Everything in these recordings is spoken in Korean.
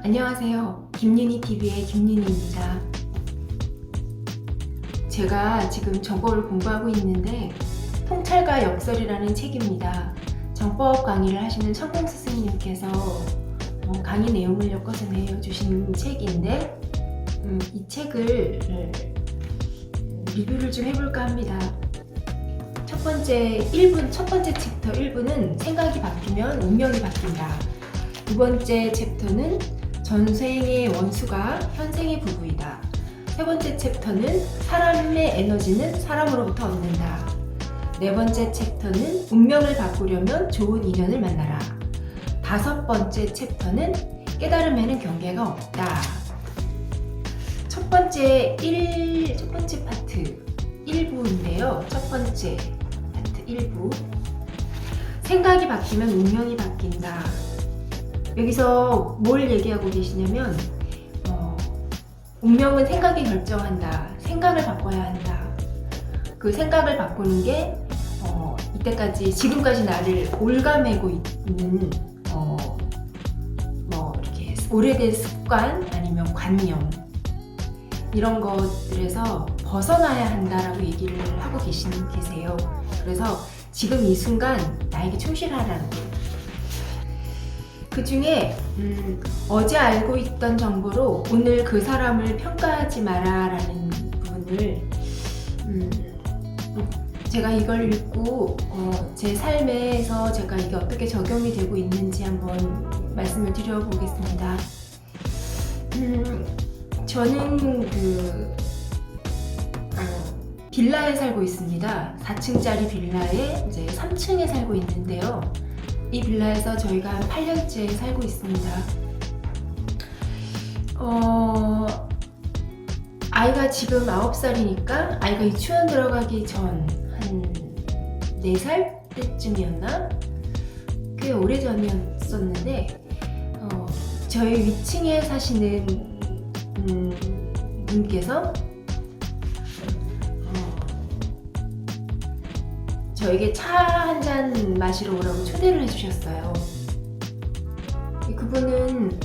안녕하세요. 김윤희TV의 김윤희입니다. 제가 지금 정법을 공부하고 있는데 통찰과 역설이라는 책입니다. 정법 강의를 하시는 천공 스승님께서 강의 내용을 엮어서 내어주신 책인데 이 책을 리뷰를 좀 해볼까 합니다. 첫 번째 챕터 1부는 생각이 바뀌면 운명이 바뀐다. 두 번째 챕터는 전생의 원수가 현생의 부부이다. 세 번째 챕터는 사람의 에너지는 사람으로부터 얻는다. 네 번째 챕터는 운명을 바꾸려면 좋은 인연을 만나라. 다섯 번째 챕터는 깨달음에는 경계가 없다. 첫 번째 파트 1부인데요. 첫 번째 파트 1부. 생각이 바뀌면 운명이 바뀐다. 여기서 뭘 얘기하고 계시냐면 운명은 생각이 결정한다. 생각을 바꿔야 한다. 그 생각을 바꾸는 게 이때까지 지금까지 나를 올가매고 있는 이렇게 오래된 습관 아니면 관념 이런 것들에서 벗어나야 한다라고 얘기를 하고 계세요. 그래서 지금 이 순간 나에게 충실하라는 거예요. 그 중에 어제 알고 있던 정보로 오늘 그 사람을 평가하지 마라 라는 부분을 제가 이걸 읽고 제 삶에서 제가 이게 어떻게 적용이 되고 있는지 한번 말씀을 드려보겠습니다. 저는 빌라에 살고 있습니다. 4층짜리 빌라에 이제 3층에 살고 있는데요. 이 빌라에서 저희가 한 8년째 살고 있습니다. 아이가 지금 9살이니까 아이가 유치원 들어가기 전 한 4살 때쯤이었나? 꽤 오래전이었었는데 저희 위층에 사시는 분께서 저에게 차 한 잔 마시러 오라고 초대를 해주셨어요. 그분은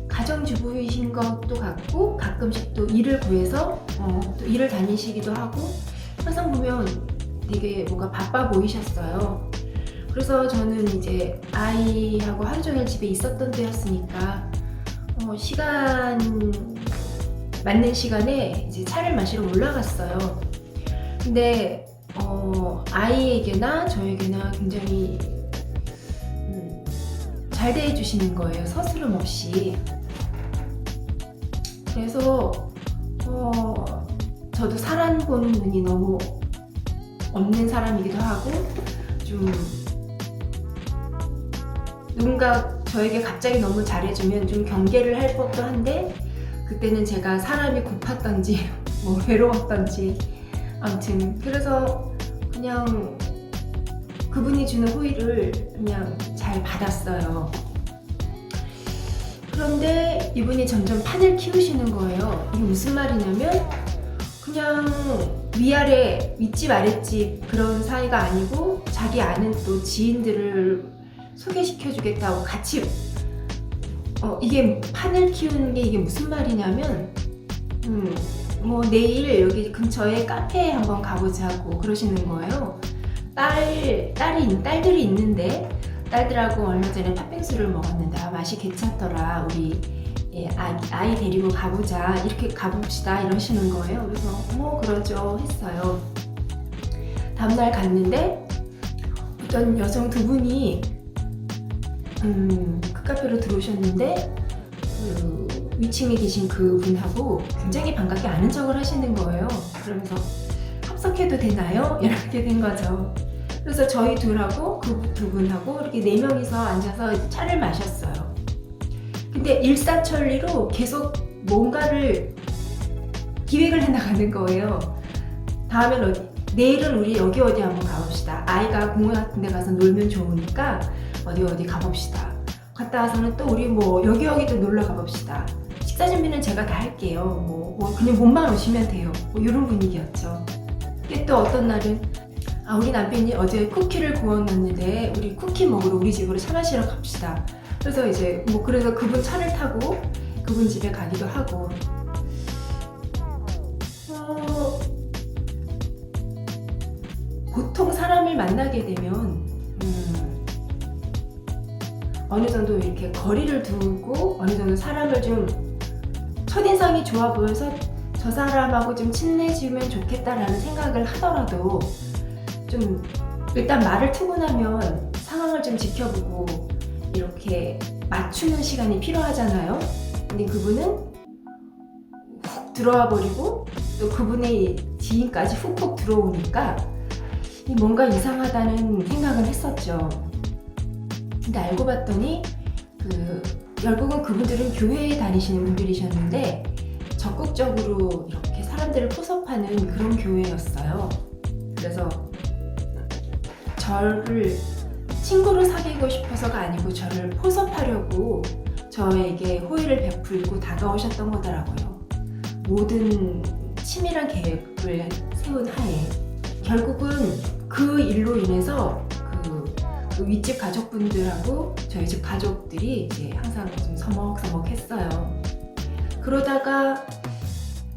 가정주부이신 것도 같고 가끔씩 또 일을 구해서 또 일을 다니시기도 하고 항상 보면 되게 뭔가 바빠 보이셨어요. 그래서 저는 이제 아이하고 하루 종일 집에 있었던 때였으니까 맞는 시간에 이제 차를 마시러 올라갔어요. 근데 아이에게나 저에게나 굉장히 잘 대해주시는 거예요. 서스름 없이. 그래서 저도 사람 보는 눈이 너무 없는 사람이기도 하고 좀 누군가 저에게 갑자기 너무 잘해주면 좀 경계를 할 법도 한데 그때는 제가 사람이 고팠던지 외로웠던지 아무튼 그래서 그냥 그분이 주는 호의를 그냥 잘 받았어요. 그런데 이분이 점점 판을 키우시는 거예요. 이게 무슨 말이냐면 그냥 위아래 윗집 아랫집 그런 사이가 아니고 자기 아는 또 지인들을 소개시켜 주겠다고 같이 이게 판을 키우는 게 이게 무슨 말이냐면 내일 여기 근처에 카페에 한번 가보자고 그러시는 거예요. 딸들이 있는데 딸들하고 얼마 전에 팥빙수를 먹었는데 맛이 괜찮더라. 우리 아이 데리고 가보자. 이렇게 가봅시다. 이러시는 거예요. 그래서 그러죠 했어요. 다음날 갔는데 어떤 여성 두 분이 그 카페로 들어오셨는데 위층에 계신 그분하고 굉장히 반갑게 아는 척을 하시는 거예요. 그러면서 합석해도 되나요? 이렇게 된 거죠. 그래서 저희 둘하고 그 두 분하고 이렇게 4명이서 앉아서 차를 마셨어요. 근데 일사천리로 계속 뭔가를 기획을 해나가는 거예요. 다음엔 어디? 내일은 우리 여기 어디 한번 가봅시다. 아이가 공원 같은 데 가서 놀면 좋으니까 어디 가봅시다. 갔다 와서는 또 우리 여기도 놀러 가봅시다. 식사 준비는 제가 다 할게요. 그냥 몸만 오시면 돼요. 이런 분위기였죠. 이게 또 어떤 날은 우리 남편이 어제 쿠키를 구워놨는데 우리 쿠키 먹으러 우리 집으로 차 마시러 갑시다. 그래서 이제 뭐 그래서 그분 차를 타고 그분 집에 가기도 하고. 보통 사람을 만나게 되면 어느 정도 이렇게 거리를 두고 어느 정도 사람을 좀 첫인상이 좋아 보여서 저 사람하고 좀 친해지면 좋겠다라는 생각을 하더라도 좀 일단 말을 트고 나면 상황을 좀 지켜보고 이렇게 맞추는 시간이 필요하잖아요. 근데 그분은 훅 들어와 버리고 또 그분의 지인까지 훅훅 들어오니까 뭔가 이상하다는 생각을 했었죠. 근데 알고 봤더니 결국은 그분들은 교회에 다니시는 분들이셨는데 적극적으로 이렇게 사람들을 포섭하는 그런 교회였어요. 그래서 저를 친구로 사귀고 싶어서가 아니고 저를 포섭하려고 저에게 호의를 베풀고 다가오셨던 거더라고요. 모든 치밀한 계획을 세운 하에 결국은 그 일로 인해서 그 윗집 가족분들하고 저희 집 가족들이 이제 항상 좀 서먹서먹했어요. 그러다가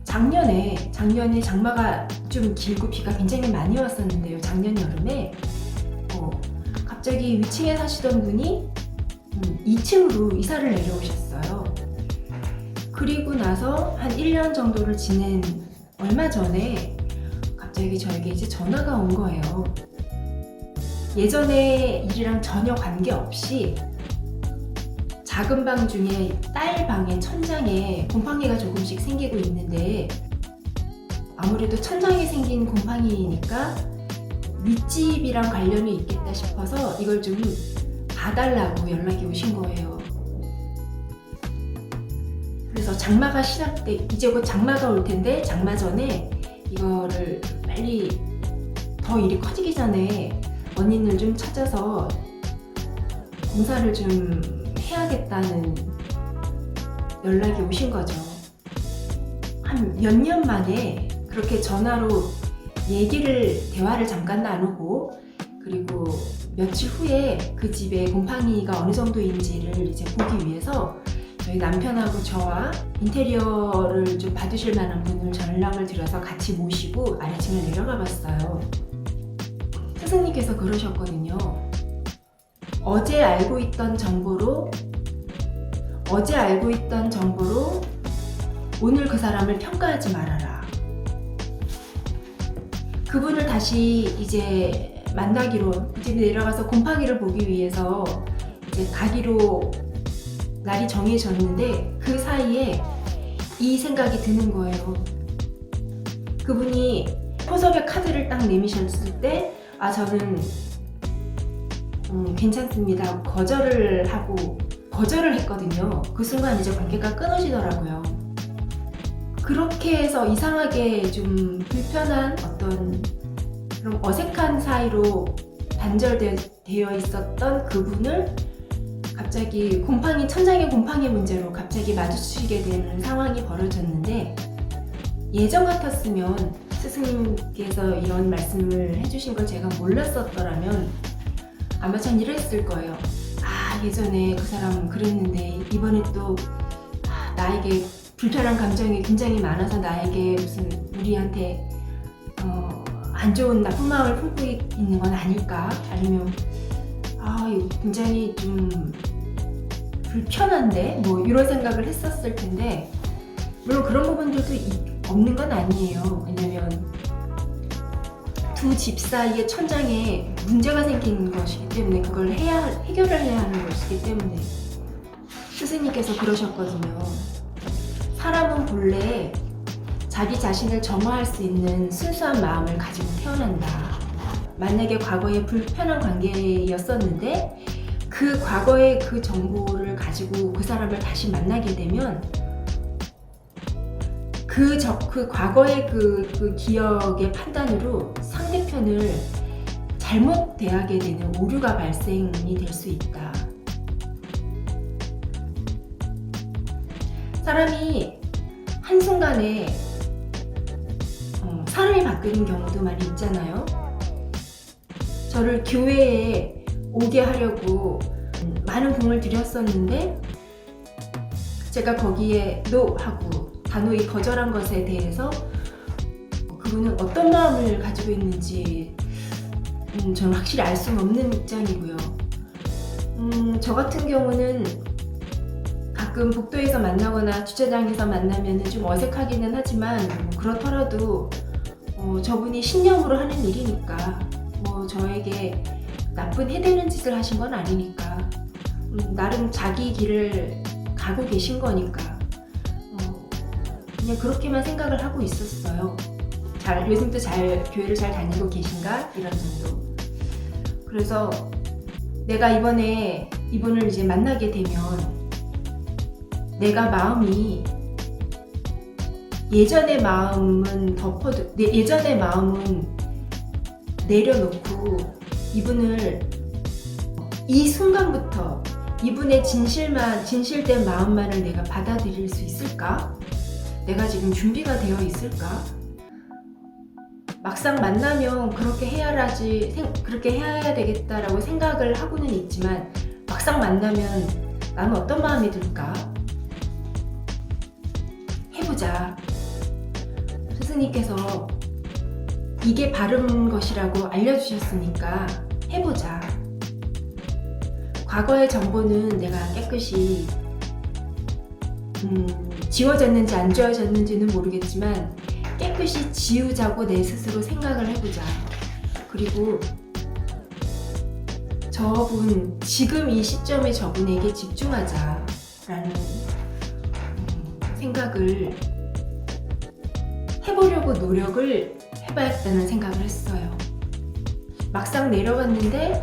작년에 장마가 좀 길고 비가 굉장히 많이 왔었는데요. 작년 여름에 갑자기 위층에 사시던 분이 2층으로 이사를 내려오셨어요. 그리고 나서 한 1년 정도를 지낸 얼마 전에 갑자기 저에게 이제 전화가 온 거예요. 예전의 일이랑 전혀 관계없이 작은 방 중에 딸 방의 천장에 곰팡이가 조금씩 생기고 있는데 아무래도 천장에 생긴 곰팡이니까 윗집이랑 관련이 있겠다 싶어서 이걸 좀 봐달라고 연락이 오신 거예요. 그래서 장마가 시작돼 이제 곧 장마가 올 텐데 장마 전에 이거를 빨리 더 일이 커지기 전에 원인을 좀 찾아서 공사를 좀 해야겠다는 연락이 오신 거죠. 한 몇 년 만에 그렇게 전화로 대화를 잠깐 나누고 그리고 며칠 후에 그 집에 곰팡이가 어느 정도인지를 이제 보기 위해서 저희 남편하고 저와 인테리어를 좀 봐주실 만한 분을 전락을 드려서 같이 모시고 아래층을 내려가 봤어요. 스승님께서 그러셨거든요. 어제 알고 있던 정보로 오늘 그 사람을 평가하지 말아라. 그분을 다시 이제 만나기로 그 집에 내려가서 곰팡이를 보기 위해서 이제 가기로 날이 정해졌는데 그 사이에 이 생각이 드는 거예요. 그분이 포섭의 카드를 딱 내미셨을 때 저는 괜찮습니다. 거절을 했거든요. 그 순간 이제 관계가 끊어지더라고요. 그렇게 해서 이상하게 좀 불편한 어떤 그런 어색한 사이로 단절되어 있었던 그분을 갑자기 천장의 곰팡이 문제로 갑자기 마주치게 되는 상황이 벌어졌는데 예전 같았으면 스승님께서 이런 말씀을 해주신 걸 제가 몰랐었더라면 아마 전 이랬을 거예요. 예전에 그 사람 그랬는데 이번에 또 나에게 불편한 감정이 굉장히 많아서 나에게 무슨 우리한테 안 좋은 나쁜 마음을 품고 있는 건 아닐까? 아니면 이거 굉장히 좀 불편한데? 뭐 이런 생각을 했었을 텐데 물론 그런 부분들도 없는 건 아니에요. 왜냐면 두 집 사이의 천장에 문제가 생긴 것이기 때문에 그걸 해결을 해야 하는 것이기 때문에 스승님께서 그러셨거든요. 사람은 본래 자기 자신을 정화할 수 있는 순수한 마음을 가지고 태어난다. 만약에 과거에 불편한 관계였었는데 그 과거의 그 정보를 가지고 그 사람을 다시 만나게 되면 그 과거의 그 기억의 판단으로 상대편을 잘못 대하게 되는 오류가 발생이 될 수 있다. 사람이 한순간에 사람이 바뀌는 경우도 많이 있잖아요. 저를 교회에 오게 하려고 많은 공을 들였었는데 제가 거기에 NO 하고 단호히 거절한 것에 대해서 그분은 어떤 마음을 가지고 있는지 저는 확실히 알 수는 없는 입장이고요. 저 같은 경우는 가끔 복도에서 만나거나 주차장에서 만나면 좀 어색하기는 하지만 그렇더라도 저분이 신념으로 하는 일이니까 저에게 나쁜 해되는 짓을 하신 건 아니니까 나름 자기 길을 가고 계신 거니까 그냥 그렇게만 생각을 하고 있었어요. 요즘도 교회를 잘 다니고 계신가? 이런 정도. 그래서 내가 이번에 이분을 이제 만나게 되면 내가 마음이 예전의 마음은 예전의 마음은 내려놓고 이분을 이 순간부터 이분의 진실된 마음만을 내가 받아들일 수 있을까? 내가 지금 준비가 되어 있을까? 막상 만나면 그렇게 해야 되겠다라고 생각을 하고는 있지만 막상 만나면 나는 어떤 마음이 들까? 해보자. 스승님께서 이게 바른 것이라고 알려주셨으니까 해보자. 과거의 정보는 내가 깨끗이 지워졌는지 안 지워졌는지는 모르겠지만 깨끗이 지우자고 내 스스로 생각을 해보자. 그리고 지금 이 시점에 저분에게 집중하자라는 생각을 해보려고 노력을 해봐야겠다는 생각을 했어요. 막상 내려갔는데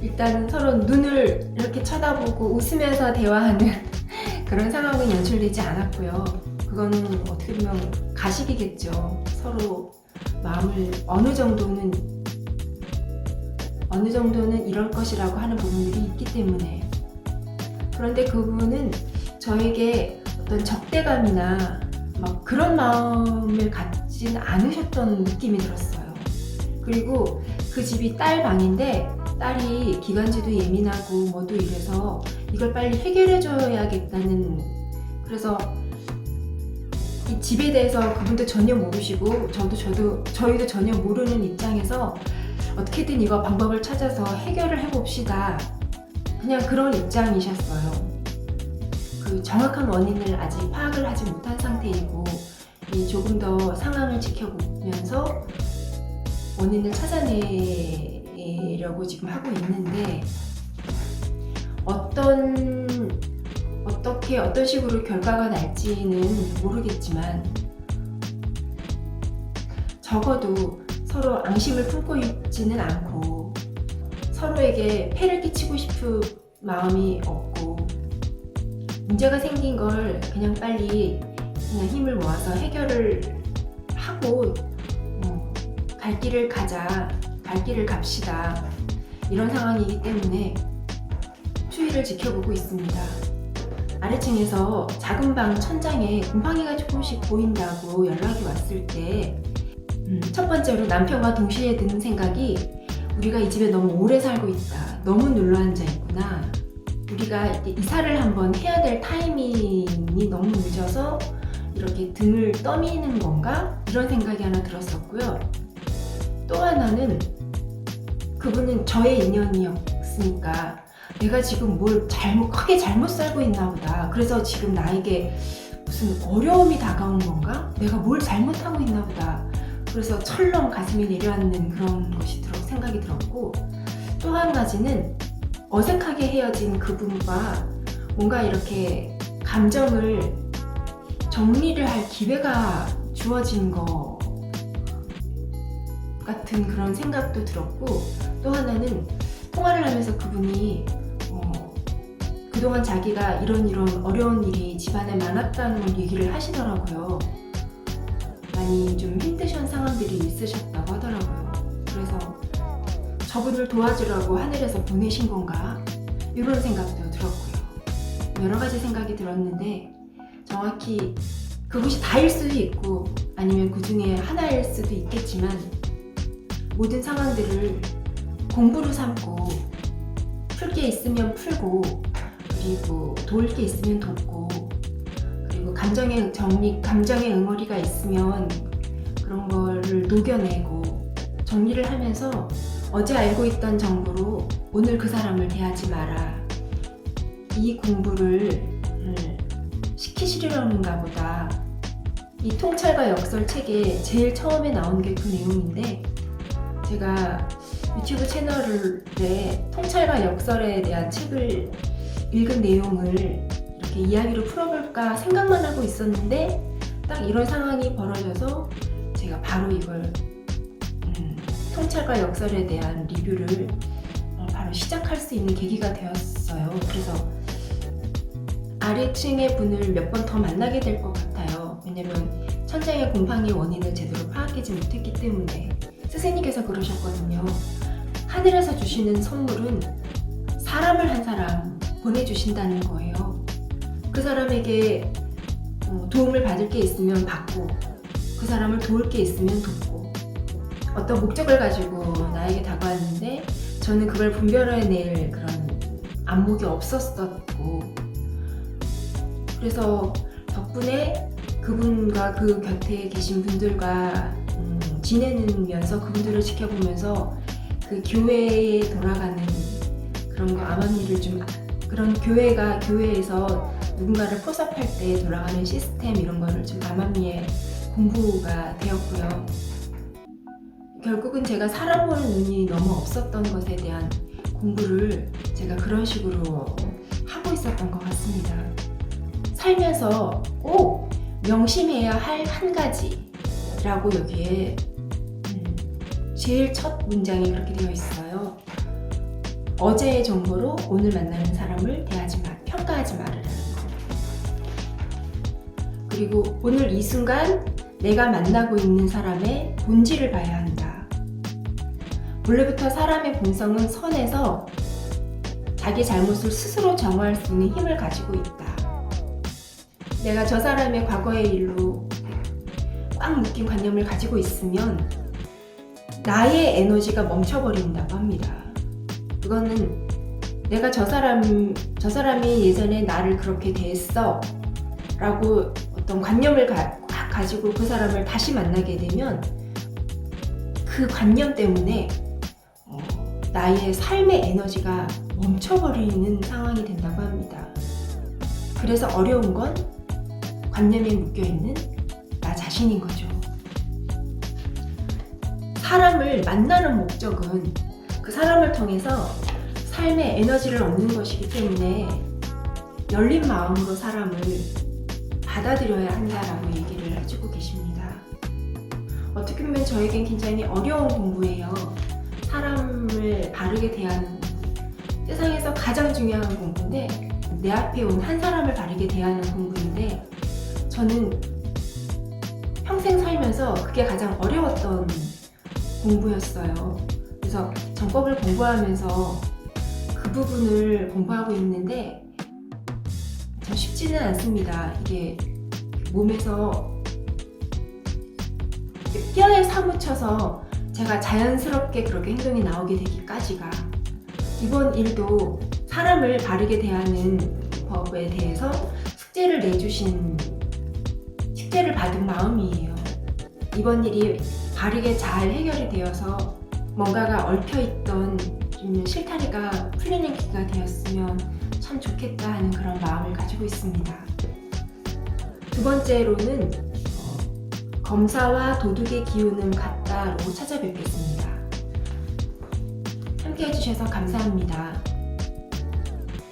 일단은 서로 눈을 이렇게 쳐다보고 웃으면서 대화하는 그런 상황은 연출되지 않았고요. 그거는 어떻게 보면 가식이겠죠. 서로 마음을 어느 정도는 이럴 것이라고 하는 부분들이 있기 때문에. 그런데 그분은 저에게 어떤 적대감이나 막 그런 마음을 갖진 않으셨던 느낌이 들었어요. 그리고 그 집이 딸 방인데 딸이 기관지도 예민하고 뭐도 이래서 이걸 빨리 해결해줘야겠다는, 그래서 이 집에 대해서 그분도 전혀 모르시고 저희도 전혀 모르는 입장에서 어떻게든 이거 방법을 찾아서 해결을 해봅시다. 그냥 그런 입장이셨어요. 그 정확한 원인을 아직 파악을 하지 못한 상태이고 조금 더 상황을 지켜보면서 원인을 찾아내려고 지금 하고 있는데 어떤 식으로 결과가 날지는 모르겠지만 적어도 서로 앙심을 품고 있지는 않고 서로에게 폐를 끼치고 싶은 마음이 없고 문제가 생긴 걸 그냥 빨리 그냥 힘을 모아서 해결을 하고 갈 길을 갑시다. 이런 상황이기 때문에 추이를 지켜보고 있습니다. 아래층에서 작은 방 천장에 곰팡이가 조금씩 보인다고 연락이 왔을 때 첫 번째로 남편과 동시에 드는 생각이 우리가 이 집에 너무 오래 살고 있다. 너무 눌러앉아 있구나. 우리가 이사를 한번 해야 될 타이밍이 너무 늦어서 이렇게 등을 떠미는 건가? 이런 생각이 하나 들었었고요. 또 하나는 그분은 저의 인연이었으니까 내가 지금 뭘 크게 잘못 살고 있나 보다. 그래서 지금 나에게 무슨 어려움이 다가온 건가? 내가 뭘 잘못하고 있나 보다. 그래서 철렁 가슴이 내려앉는 그런 것이 생각이 들었고, 또 한 가지는 어색하게 헤어진 그분과 뭔가 이렇게 감정을 정리를 할 기회가 주어진 것 같은 그런 생각도 들었고, 또 하나는 통화를 하면서 그분이 그동안 자기가 이런 어려운 일이 집안에 많았다는 걸 얘기를 하시더라고요. 많이 좀 힘드신 상황들이 있으셨다고 하더라고요. 그래서 저분을 도와주려고 하늘에서 보내신 건가? 이런 생각도 들었고요. 여러 가지 생각이 들었는데 정확히 그것이 다일 수도 있고 아니면 그 중에 하나일 수도 있겠지만 모든 상황들을 공부로 삼고, 풀 게 있으면 풀고, 그리고 도울 게 있으면 돕고, 그리고 감정의 정리, 감정의 응어리가 있으면 그런 거를 녹여내고 정리를 하면서 어제 알고 있던 정보로 오늘 그 사람을 대하지 마라. 이 공부를 시키시려는가 보다. 이 통찰과 역설 책에 제일 처음에 나온 게 그 내용인데, 제가 유튜브 채널에 통찰과 역설에 대한 책을 읽은 내용을 이렇게 이야기로 풀어볼까 생각만 하고 있었는데, 딱 이런 상황이 벌어져서 제가 바로 이걸 통찰과 역설에 대한 리뷰를 바로 시작할 수 있는 계기가 되었어요. 그래서 아래층의 분을 몇 번 더 만나게 될 것 같아요. 왜냐면 천장의 곰팡이 원인을 제대로 파악하지 못했기 때문에. 스승님께서 그러셨거든요. 하늘에서 주시는 선물은 사람을 한 사람 보내주신다는 거예요. 그 사람에게 도움을 받을 게 있으면 받고, 그 사람을 도울 게 있으면 돕고, 어떤 목적을 가지고 나에게 다가왔는데 저는 그걸 분별해낼 그런 안목이 없었었고, 그래서 덕분에 그분과 그 곁에 계신 분들과 지내면서 그분들을 지켜보면서 그 교회에 돌아가는 그런 거 암암리를 좀, 그런 교회에서 누군가를 포섭할 때 돌아가는 시스템 이런 거를 좀 암암리에 공부가 되었고요. 결국은 제가 사람 보는 눈이 너무 없었던 것에 대한 공부를 제가 그런 식으로 하고 있었던 것 같습니다. 살면서 꼭 명심해야 할 한 가지라고 여기에 제일 첫 문장이 그렇게 되어 있어요. 어제의 정보로 오늘 만나는 사람을 평가하지 말으라는 거. 그리고 오늘 이 순간 내가 만나고 있는 사람의 본질을 봐야 한다. 원래부터 사람의 본성은 선해서 자기 잘못을 스스로 정화할 수 있는 힘을 가지고 있다. 내가 저 사람의 과거의 일로 꽉 묶인 관념을 가지고 있으면 나의 에너지가 멈춰버린다고 합니다. 그거는 내가 저 사람이 예전에 나를 그렇게 대했어 라고 어떤 관념을 가지고 그 사람을 다시 만나게 되면 그 관념 때문에 나의 삶의 에너지가 멈춰버리는 상황이 된다고 합니다. 그래서 어려운 건 관념에 묶여있는 나 자신인 거죠. 사람을 만나는 목적은 그 사람을 통해서 삶의 에너지를 얻는 것이기 때문에 열린 마음으로 사람을 받아들여야 한다라고 얘기를 해주고 계십니다. 어떻게 보면 저에겐 굉장히 어려운 공부예요. 사람을 바르게 대하는, 세상에서 가장 중요한 공부인데, 내 앞에 온 한 사람을 바르게 대하는 공부인데, 저는 평생 살면서 그게 가장 어려웠던 공부였어요. 그래서 정법을 공부하면서 그 부분을 공부하고 있는데 참 쉽지는 않습니다. 이게 몸에서 뼈에 사무쳐서 제가 자연스럽게 그렇게 행동이 나오게 되기까지가, 이번 일도 사람을 바르게 대하는 법에 대해서 숙제를 받은 마음이에요. 이번 일이 바르게 잘 해결이 되어서 뭔가가 얽혀있던 실타래가 풀리는 기가 되었으면 참 좋겠다 하는 그런 마음을 가지고 있습니다. 두 번째로는 검사와 도둑의 기운은 같다로 찾아뵙겠습니다. 함께 해주셔서 감사합니다.